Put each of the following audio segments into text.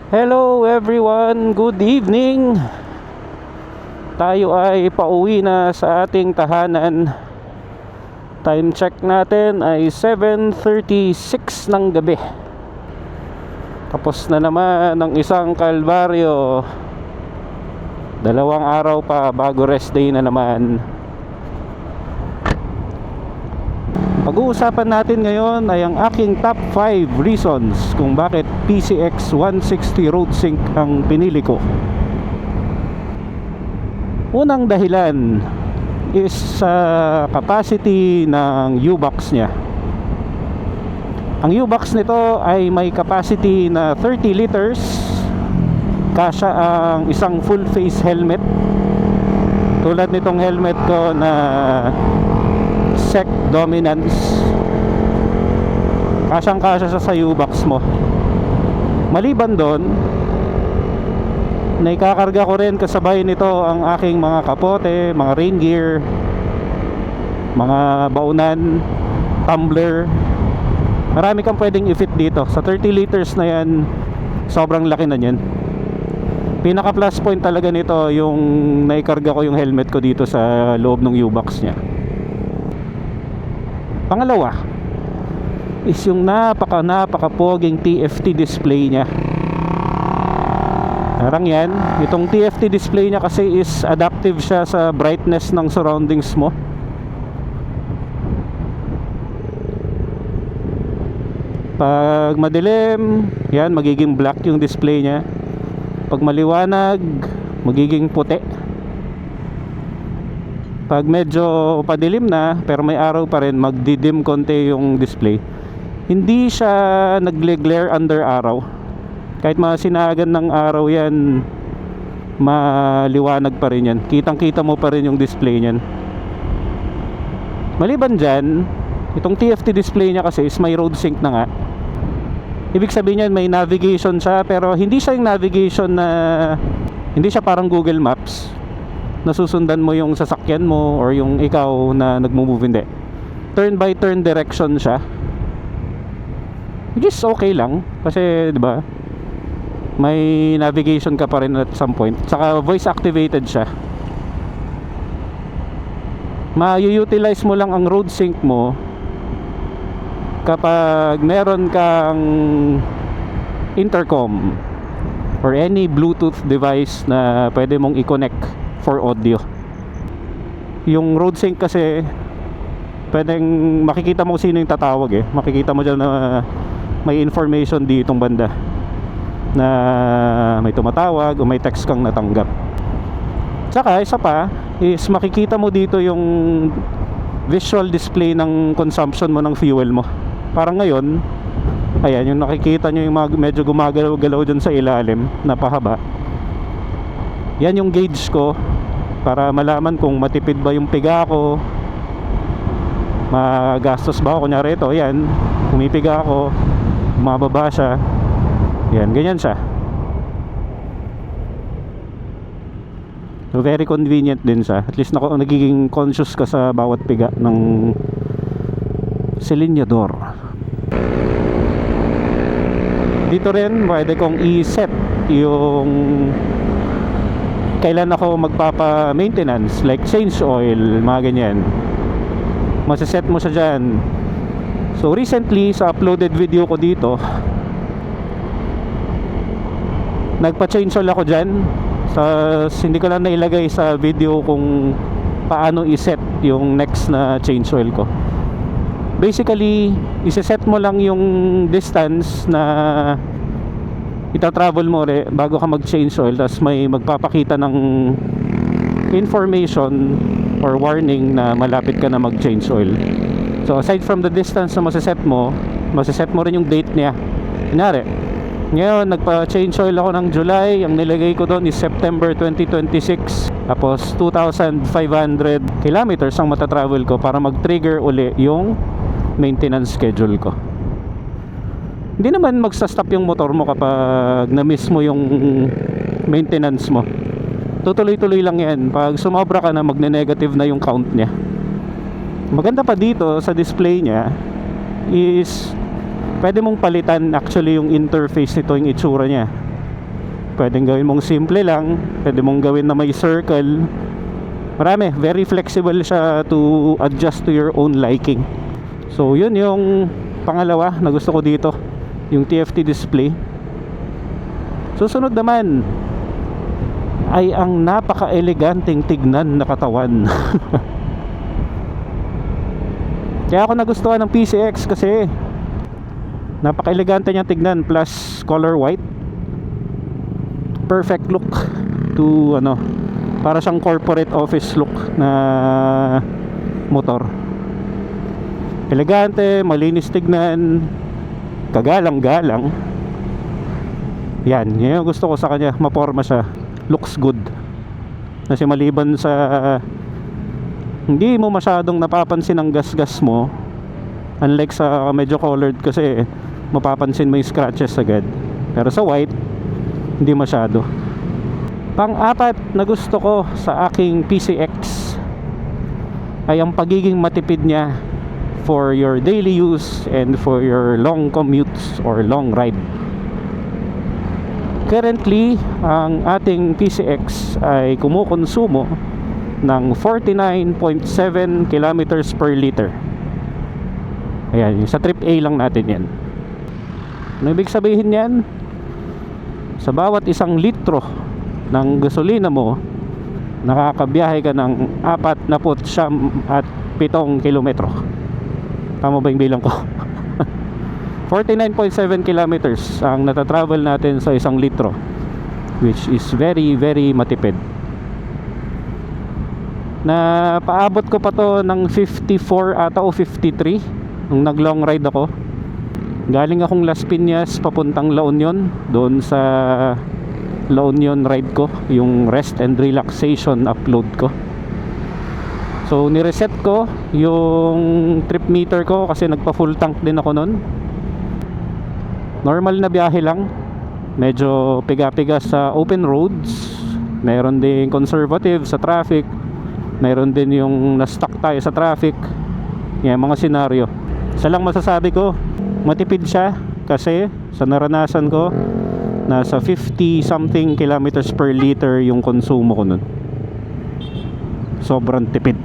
Hello everyone, good evening. Tayo ay pauwi na sa ating tahanan. Time check natin ay 7:36 ng gabi. Tapos na naman ang isang kalbaryo. 2 araw pa bago rest day na naman. Pag-uusapan natin ngayon ay ang aking top 5 reasons kung bakit PCX 160 Road Sync ang pinili ko. Unang dahilan is sa capacity ng U-Box niya. Ang U-Box nito ay may capacity na 30 liters. Kasya ang isang full face helmet. Tulad nitong helmet ko na SEC Dominance, kasyang kasya sa U-Box mo. Maliban doon, naikakarga ko rin kasabay nito ang aking mga kapote, mga rain gear, mga baunan, tumbler. Marami kang pwedeng i-fit dito. Sa 30 liters na yan, sobrang laki na yan. Pinaka plus point talaga nito yung naikarga ko yung helmet ko dito sa loob ng U-Box nya. Pangalawa is yung napaka-poging TFT display nya. Parang yan, itong TFT display nya kasi is adaptive siya sa brightness ng surroundings mo. Pag madilim, yan, magiging black yung display nya. Pag maliwanag, magiging puti. Pag medyo padilim na pero may araw pa rin, magdidim konti yung display. Hindi siya nagle-glare under araw. Kahit masinagan ng araw yan, maliwanag pa rin yan. Kitang-kita mo pa rin yung display niyan. Maliban dyan, itong TFT display niya kasi is may road sync na nga. Ibig sabihin niyan may navigation siya, pero hindi siya yung navigation na, hindi siya parang Google Maps nasusundan mo yung sasakyan mo or yung ikaw na nagmo-move. Hindi, turn by turn direction siya, which is okay lang kasi 'di ba may navigation ka pa rin at some point. Saka voice activated siya. Ma-utilize mo lang ang road sync mo kapag meron kang intercom or any Bluetooth device na pwede mong i-connect for audio. Yung road sync kasi pwedeng makikita mo sino yung tatawag eh. Makikita mo dyan na may information ditong banda na may tumatawag o may text kang natanggap. Tsaka isa pa is makikita mo dito yung visual display ng consumption mo ng fuel mo. Parang ngayon, ayan yung nakikita nyo yung medyo gumagalaw-galaw dyan sa ilalim na pahaba. Yan yung gauge ko para malaman kung matipid ba yung piga ko, magastos ba ako. Kunyari ito, yan, pumipiga ako, bumababa siya. Yan, ganyan siya. So very convenient din siya. At least nagiging conscious ka sa bawat piga ng silinyador. Dito rin pwede kong i-set yung kailan ako magpapa-maintenance, like change oil, mga ganyan. Masaset mo siya dyan. So recently sa uploaded video ko dito, nagpa-change oil ako dyan. Hindi ko lang nailagay sa video kung paano i-set yung next na change oil ko. Basically, i-set mo lang yung distance na ita-travel mo bago ka mag-change oil. Tapos may magpapakita ng information or warning na malapit ka na mag-change oil. So aside from the distance na masaset mo rin yung date niya. Kunyari, ngayon nagpa-change oil ako ng July, ang nilagay ko doon is September 2026. Tapos 2,500 kilometers ang matatravel ko para mag-trigger uli yung maintenance schedule ko. Hindi naman magsa-stop yung motor mo kapag na-miss mo yung maintenance mo. Tutuloy-tuloy lang yan. Pag sumobra ka na, magne-negative na yung count niya. Maganda pa dito sa display niya is pwede mong palitan actually yung interface nito, yung itsura niya. Pwedeng gawin mong simple lang, pwede mong gawin na may circle. Marami, very flexible siya to adjust to your own liking. So yun yung pangalawa na gusto ko dito, yung TFT display. Susunod naman ay ang napaka-eleganteng tignan na katawan. Kaya ako nagustuhan ng PCX kasi napaka-elegante niya tignan, plus color white. Perfect look to ano, para siyang corporate office look na motor. Elegante, malinis tignan, kagalang-galang. Yan yung gusto ko sa kanya, maporma siya, looks good. Kasi maliban sa hindi mo masyadong napapansin ang gas-gas mo, unlike sa medyo colored kasi mapapansin mo yung scratches agad. Pero sa white, hindi masyado. Pang-apat na gusto ko sa aking PCX ay ang pagiging matipid niya for your daily use and for your long commutes or long ride. Currently, ang ating PCX ay kumukonsumo ng 49.7 kilometers per liter. Ayan, sa trip A lang natin yan. Ano ibig sabihin yan? Sa bawat 1 litro ng gasolina mo, nakakabiyahe ka ng 49.7 kilometro. Tama ba yung bilang ko? 49.7 kilometers ang natatravel natin sa 1 litro, which is very very matipid. Na paabot ko pa to ng 54 ata o 53 nung nag long ride ako. Galing akong Las Piñas papuntang La Union, doon sa La Union ride ko, yung rest and relaxation upload ko. So nireset ko yung trip meter ko kasi nagpa full tank din ako nun. Normal na biyahe lang, medyo piga-piga sa open roads, meron din conservative sa traffic, meron din yung na-stuck tayo sa traffic. Yan mga senaryo. Isa lang masasabi ko, matipid siya kasi sa naranasan ko, nasa 50 something kilometers per liter yung konsumo ko nun. Sobrang tipid,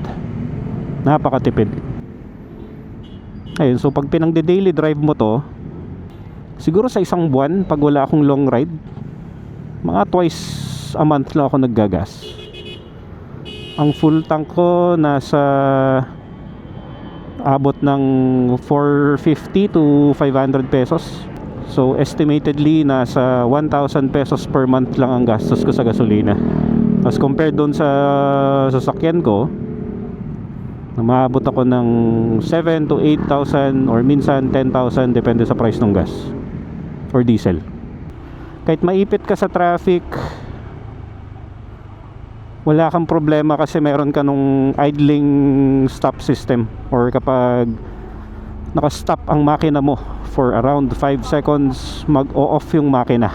napakatipid. Ayun, so pag pinang-daily drive mo to, siguro sa 1 buwan, pag wala akong long ride, mga twice a month lang ako naggagas. Ang full tank ko nasa abot ng 450 to 500 pesos. So estimatedly nasa 1,000 pesos per month lang ang gastos ko sa gasolina. As compared doon sa sasakyan ko, maabot ako ng 7 to 8,000 or minsan 10,000 depende sa price ng gas or diesel. Kahit maipit ka sa traffic, wala kang problema kasi meron ka nung idling stop system, or kapag naka-stop ang makina mo for around 5 seconds, mag-o-off yung makina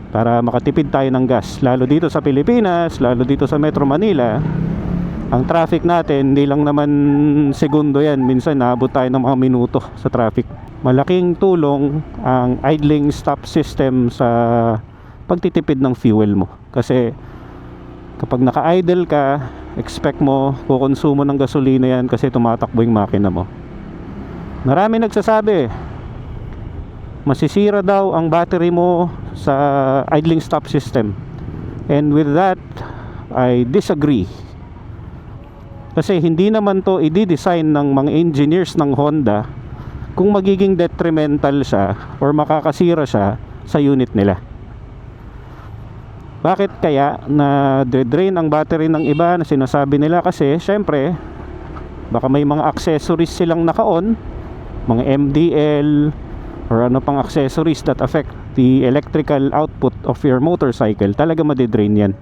para makatipid tayo ng gas. Lalo dito sa Pilipinas, lalo dito sa Metro Manila, ang traffic natin hindi lang naman segundo yan, minsan naabot tayo ng mga minuto sa traffic. Malaking tulong ang idling stop system sa pagtitipid ng fuel mo, kasi kapag naka-idle ka, expect mo kukonsumo ng gasolina yan kasi tumatakbo yung makina mo. Marami nagsasabi masisira daw ang battery mo sa idling stop system, and with that I disagree. Kasi hindi naman to i-design ng mga engineers ng Honda kung magiging detrimental siya or makakasira siya sa unit nila. Bakit kaya na drain ang battery ng iba na sinasabi nila? Kasi syempre baka may mga accessories silang naka-on, mga MDL or ano pang accessories that affect the electrical output of your motorcycle. Talaga madidrain yan.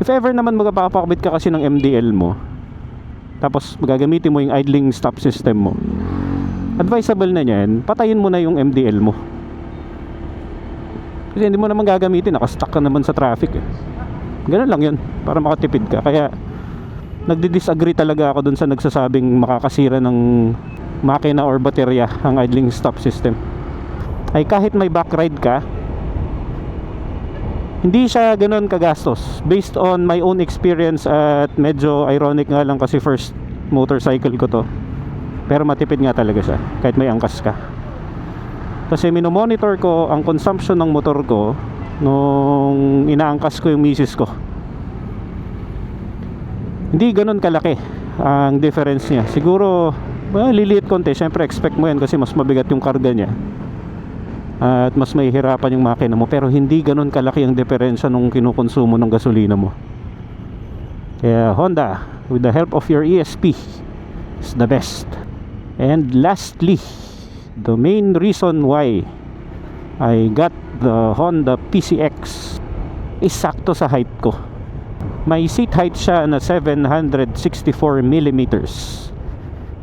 If ever naman magpapakabit ka kasi ng MDL mo, tapos magagamitin mo yung idling stop system mo, advisable na yan, patayin mo na yung MDL mo. Kasi hindi mo naman gagamitin, nakastuck ka naman sa traffic eh. Ganun lang yun, para makatipid ka. Kaya nagdi-disagree talaga ako dun sa nagsasabing makakasira ng makina or baterya ang idling stop system. Ay kahit may back ride ka, Hindi siya ganoon kagastos based on my own experience, at medyo ironic nga lang kasi first motorcycle ko to. Pero matipid nga talaga siya kahit may angkas ka. Kasi minomonitor ko ang consumption ng motor ko nung inaangkas ko yung misis ko. Hindi ganoon kalaki ang difference niya. Siguro liliit konti. Siyempre expect mo yan kasi mas mabigat yung karga niya at mas mahihirapan yung makina mo, pero hindi ganun kalaki ang diferensya nung kinukonsumo ng gasolina mo. Kaya Honda, with the help of your ESP, is the best. And lastly, the main reason why I got the Honda PCX is sakto sa height ko. May seat height siya na 764 millimeters,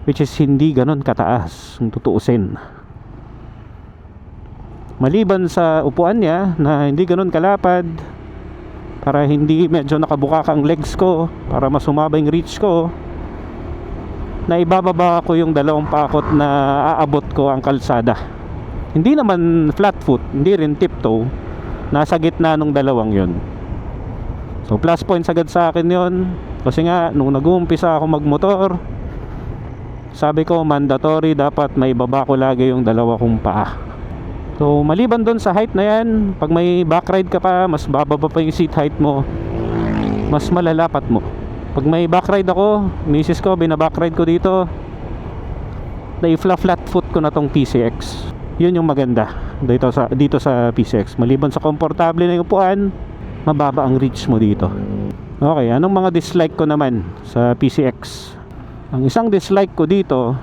which is hindi ganun kataas kung tutuusin. Maliban sa upuan niya na hindi ganun kalapad, para hindi medyo nakabukak ang legs ko, para mas sumaba yung reach ko, na ibababa ko yung dalawang pakot na aabot ko ang kalsada. Hindi naman flat foot, hindi rin tiptoe, nasa gitna nung dalawang yon. So plus points agad sa akin yon, kasi nga nung nag-uumpisa ako magmotor, sabi ko mandatory dapat may baba ko lagi yung dalawa kong paa. So maliban doon sa height na yan, pag may backride ka pa, mas bababa pa yung seat height mo, mas malalapat mo. Pag may backride ako, misis ko, binabackride ko dito, na-flat foot ko na tong PCX. Yun yung maganda dito sa PCX. Maliban sa komportable na yung upuan, mababa ang reach mo dito. Okay, anong mga dislike ko naman sa PCX? Ang isang dislike ko dito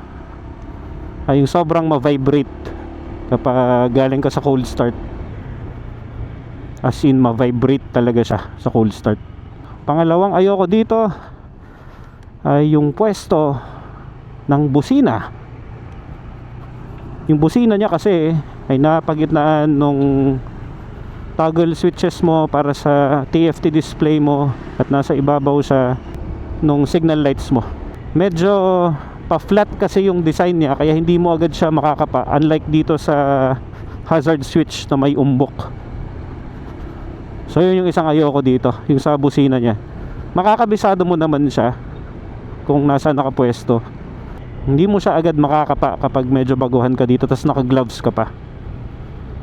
ay yung sobrang ma-vibrate kapag galing ka sa cold start. As in, ma-vibrate talaga siya sa cold start. Pangalawang ayoko dito ay yung pwesto ng busina. Yung busina niya kasi ay napagitnaan nung toggle switches mo para sa TFT display mo, at nasa ibabaw siya nung signal lights mo. Medyo pa-flat kasi yung design niya, kaya hindi mo agad siya makakapa, unlike dito sa hazard switch na may umbok. So yun yung isang ayoko dito, yung sa busina niya. Makakabisado mo naman siya kung nasa nakapwesto, hindi mo siya agad makakapa kapag medyo baguhan ka dito tapos naka-gloves ka pa.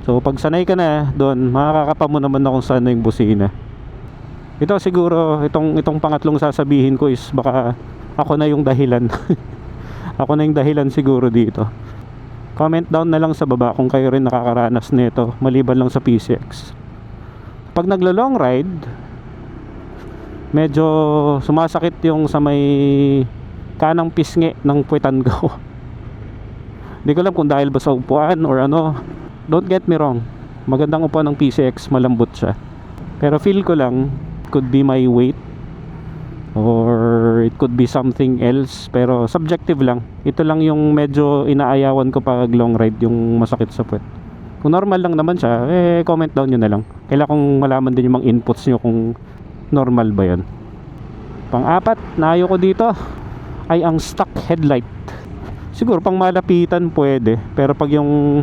So pag sanay ka na doon, makakapa mo naman na kung saan na yung busina. Ito siguro, itong pangatlong sasabihin ko is baka ako na yung dahilan. Ako na yung dahilan siguro dito. Comment down na lang sa baba kung kayo rin nakakaranas nito, maliban lang sa PCX. Pag naglo-long ride, medyo sumasakit yung sa may kanang pisngi ng puwetan ko. Hindi ko alam kung dahil ba sa upuan or ano. Don't get me wrong, magandang upuan ng PCX, malambot siya. Pero feel ko lang, could be my weight or it could be something else, pero subjective lang. Ito lang yung medyo inaayawan ko pag long ride, yung masakit sa puwet. Kung normal lang naman siya, comment down nyo na lang. Kailangan kong malaman din yung mga inputs nyo kung normal ba yan. Pang-apat na ayoko dito ay ang stock headlight. Siguro pang malapitan pwede, pero pag yung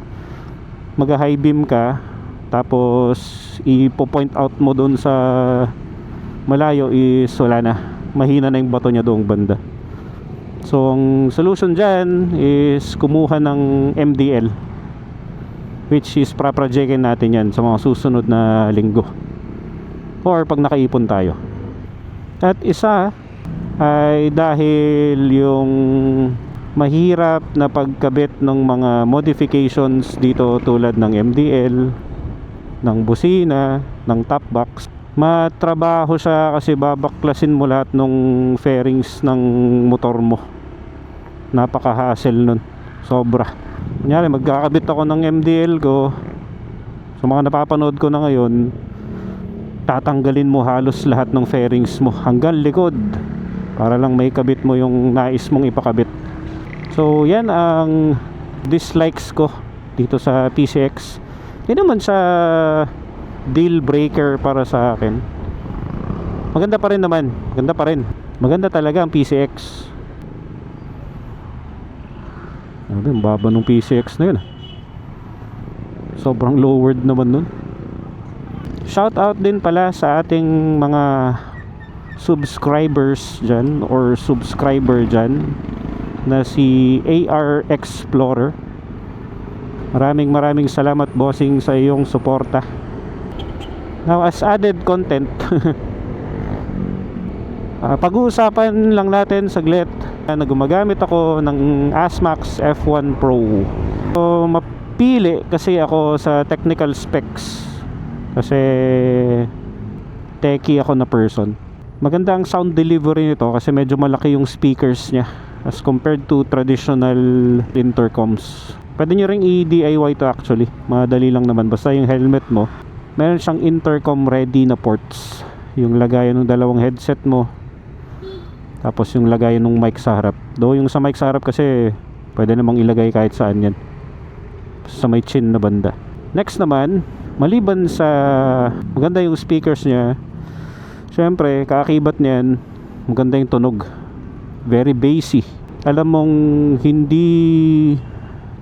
mag-high beam ka tapos ipo-point out mo doon sa malayo is wala na, mahina na yung bato niya doong banda. So ang solution dyan is kumuha ng MDL, which is pra-projectin natin yan sa mga susunod na linggo or pag nakaipon tayo. At isa ay dahil yung mahirap na pagkabit ng mga modifications dito tulad ng MDL, ng busina, ng top box. Matrabaho siya kasi babaklasin mo lahat ng fairings ng motor mo. Napaka-hassle nun, sobra. Kunyari magkakabit ako ng MDL ko, sa mga napapanood ko na ngayon, tatanggalin mo halos lahat ng fairings mo hanggang likod para lang may kabit mo yung nais mong ipakabit. So yan ang dislikes ko dito sa PCX. Hindi naman siya deal breaker para sa akin. Maganda pa rin naman, maganda pa rin. Maganda talaga ang PCX. Ang baba ng PCX na yun. Sobrang lowered naman nun. Shout out din pala sa ating mga subscribers dyan or subscriber dyan na si AR Explorer. Maraming salamat bossing sa iyong suporta. Now as added content pag-uusapan lang natin saglit na gumagamit ako ng ASMAX F1 Pro. So mapili kasi ako sa technical specs kasi techie ako na person. Maganda ang sound delivery nito kasi medyo malaki yung speakers niya as compared to traditional intercoms. Pwede nyo ring i-DIY to actually, madali lang naman. Basta yung helmet mo meron siyang intercom ready na ports, yung lagayan ng dalawang headset mo, tapos yung lagayan ng mic sa harap. Though yung sa mic sa harap kasi pwede namang ilagay kahit saan yan, sa may chin na banda. Next naman, maliban sa maganda yung speakers niya, syempre kaakibat niyan maganda yung tunog, very bassy. Alam mong hindi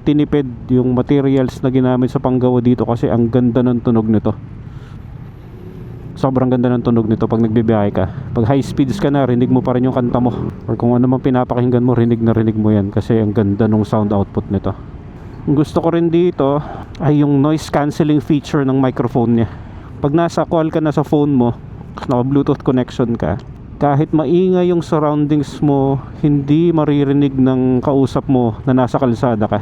tinipid yung materials na ginamit sa panggawa dito kasi ang ganda ng tunog nito. Sobrang ganda ng tunog nito pag nagbibiyahe ka. Pag high speeds ka na, rinig mo pa rin yung kanta mo, or kung ano man pinapakinggan mo, rinig na rinig mo yan kasi ang ganda ng sound output nito. Ang gusto ko rin dito ay yung noise cancelling feature ng microphone niya. Pag nasa call ka na sa phone mo, naka Bluetooth connection ka, kahit maingay yung surroundings mo, hindi maririnig ng kausap mo na nasa kalsada ka.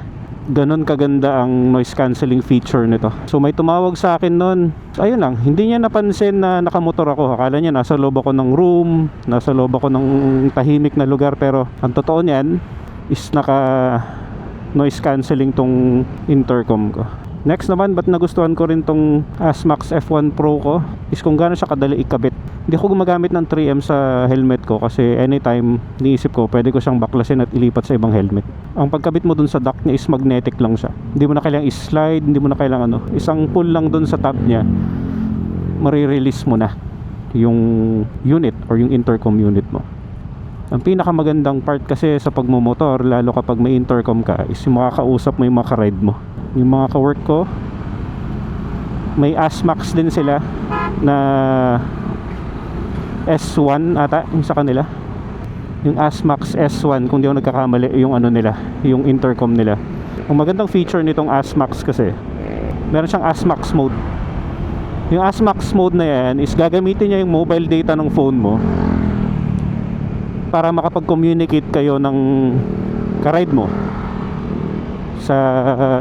Ganon kaganda ang noise cancelling feature nito. So may tumawag sa akin nun, ayun lang, hindi niya napansin na nakamotor ako. Akala niya nasa loob ako ng room, nasa loob ako ng tahimik na lugar, pero ang totoo niyan is naka noise cancelling tong intercom ko. Next naman, ba't nagustuhan ko rin tong ASMAX F1 Pro ko is kung gaano siya kadali ikabit. Hindi ko gumagamit ng 3M sa helmet ko kasi anytime niisip ko pwede ko siyang baklasin at ilipat sa ibang helmet. Ang pagkabit mo dun sa dock niya is magnetic lang siya. Hindi mo na kailangang i-slide, hindi mo na kailangang isang pull lang dun sa tab niya, marirelease mo na yung unit or yung intercom unit mo. Ang pinakamagandang part kasi sa pagmumotor, lalo kapag may intercom ka, is yung makakausap mo yung mga ka-ride mo. Yung mga ka-work ko, may ASMAX din sila na S1 ata yung sa kanila, yung ASMAX S1 kung di ako nagkakamali, yung ano nila, yung intercom nila. Ang magandang feature nitong ASMAX kasi meron siyang ASMAX mode. Yung ASMAX mode na yan is gagamitin niya yung mobile data ng phone mo para makapag-communicate kayo ng ka-ride mo sa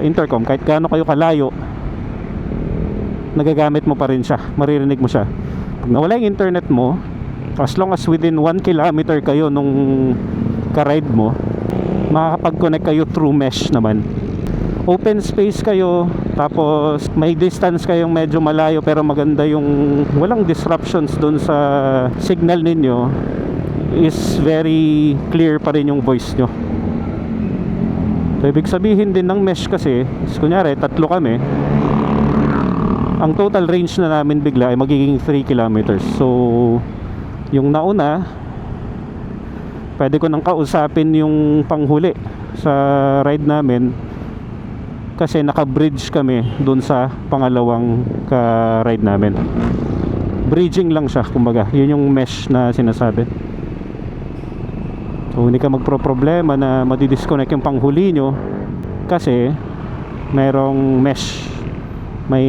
intercom. Kahit gaano kayo kalayo, nagagamit mo pa rin siya, maririnig mo siya. Pag nawala yung internet mo, as long as within 1 kilometer kayo nung ka-ride mo, makakapag-connect kayo through mesh naman. Open space kayo, tapos may distance kayong medyo malayo pero maganda yung walang disruptions dun sa signal ninyo, is very clear pa rin yung voice nyo. So ibig sabihin din ng mesh kasi is, kunyari tatlo kami, ang total range na namin bigla ay magiging 3 kilometers. So yung nauna, pwede ko nang kausapin yung panghuli sa ride namin kasi naka-bridge kami dun sa pangalawang ka-ride namin. Bridging lang siya, kumbaga. Yun yung mesh na sinasabi. So hindi ka magpro-problema na madidisconnect yung panghuli nyo kasi merong mesh, may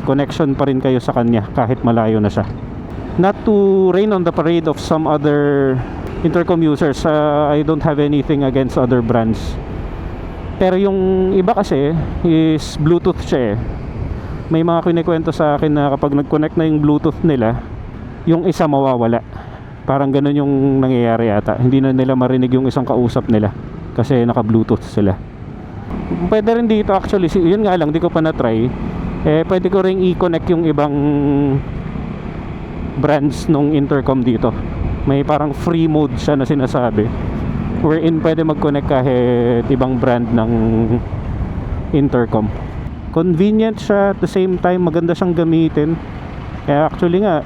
connection pa rin kayo sa kanya kahit malayo na siya. Not to rain on the parade of some other intercom users, I don't have anything against other brands, pero yung iba kasi is Bluetooth siya eh. May mga kinikwento sa akin na kapag nag-connect na yung Bluetooth nila, yung isa mawawala. Parang ganun yung nangyayari yata. Hindi na nila marinig yung isang kausap nila kasi naka-Bluetooth sila. Pwede rin dito actually, yun nga lang, di ko pa na-try. Pwede ko rin i-connect yung ibang brands nung intercom dito. May parang free mode siya na sinasabi, wherein pwede mag-connect kahit ibang brand ng intercom. Convenient siya, at the same time maganda siyang gamitin. Kaya actually nga,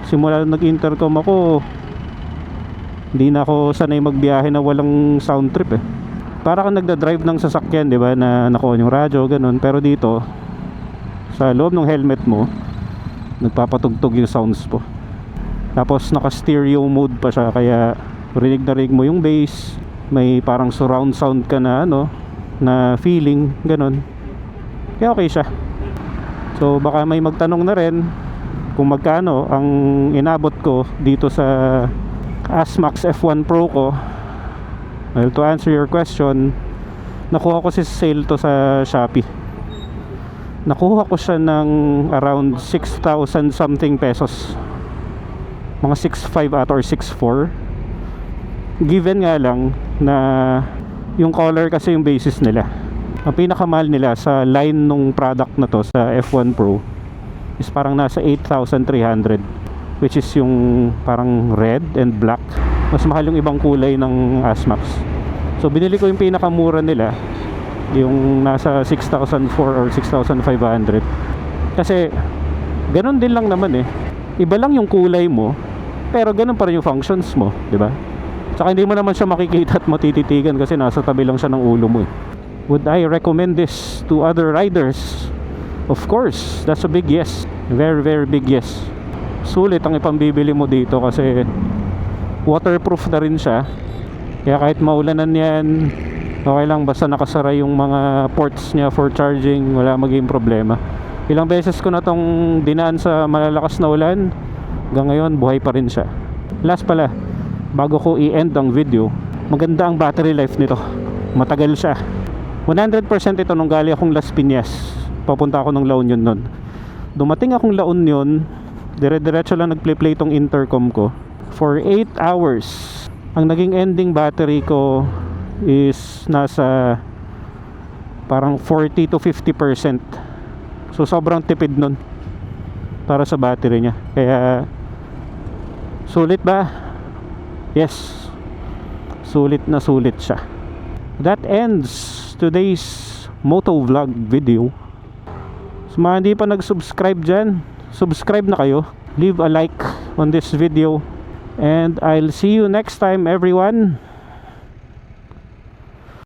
simula nag-intercom ako, hindi na ako sanay magbiyahe na walang sound trip eh. Para kang nagda-drive ng sasakyan, di ba, na naka-on yung radyo, ganun. Pero dito, sa loob ng helmet mo, nagpapatugtog yung sounds po. Tapos naka stereo mode pa siya, kaya rinig na rinig mo yung bass. May parang surround sound ka na ano, na feeling, ganun. Kaya okay siya. So baka may magtanong na rin kung magkano ang inabot ko dito sa Asmax F1 Pro ko. Well, to answer your question, nakuha ko si sale to sa Shopee. Nakuha ko siya ng around 6,000 something pesos. Mga 6.5 at or 6.4. Given nga lang na yung color kasi yung basis nila. Ang pinakamahal nila sa line nung product na to sa F1 Pro is parang nasa 8,300, which is yung parang red and black. Mas mahal yung ibang kulay ng Asmax. So binili ko yung pinakamura nila, yung nasa 6,400 or 6,500. Kasi ganun din lang naman eh. Iba lang yung kulay mo, pero ganun pa rin yung functions mo, di ba? Saka hindi mo naman siya makikita at matititigan kasi nasa tabi lang siya ng ulo mo eh. Would I recommend this to other riders? Of course, that's a big yes. Very very big yes. Sulit ang ipambibili mo dito kasi waterproof na rin siya. Kaya kahit maulanan yan, okay lang basta nakasara yung mga ports niya for charging, wala maging problema. Ilang beses ko na tong dinaan sa malalakas na ulan, hanggang ngayon buhay pa rin siya. Last pala, bago ko i-end ang video, maganda ang battery life nito. Matagal siya. 100% ito nung gali akong Las Piñas. Papunta ako ng La Union nun. Dumating akong La Union, dire-diretso lang nag-play tong intercom ko. For 8 hours. Ang naging ending battery ko is nasa parang 40 to 50%. So sobrang tipid nun para sa battery niya. Kaya sulit ba? Yes. Sulit na sulit siya. That ends today's moto vlog video. So mga hindi pa nag-subscribe dyan, subscribe na kayo. Leave a like on this video. And I'll see you next time everyone.